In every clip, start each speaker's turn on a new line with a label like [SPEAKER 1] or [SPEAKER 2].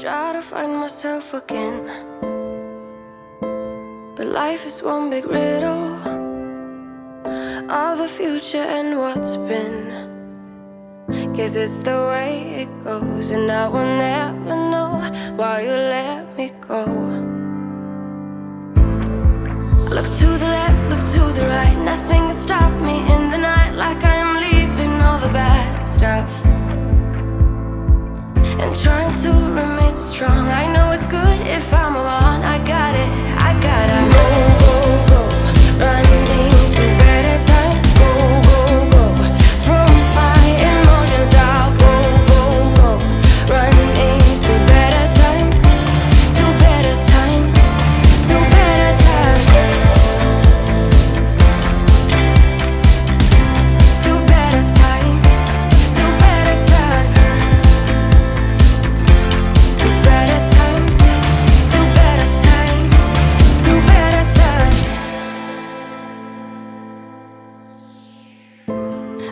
[SPEAKER 1] try to find myself again, but life is one big riddle of the future and what's been. Guess it's the way it goes, and I will never know why you let me go. Look to the left, look to the right, nothing can stop me in the night, like I am leaving all the bad stuff and trying to remain so strong. I know it's good if I'm alone. I got it, I gotta go, go, go, running to better times. Go, go, go, from my emotions I'll go, go, go, running to better times, to better times, to better times, to better times, to better times.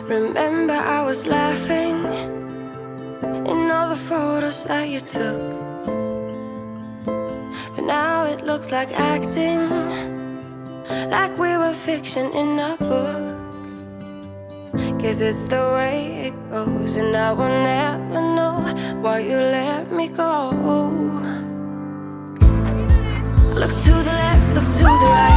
[SPEAKER 1] Remember I was laughing in all the photos that you took, but now it looks like acting, like we were fiction in a book. Guess it's the way it goes, and I will never know why you let me go. Look to the left, look to the right,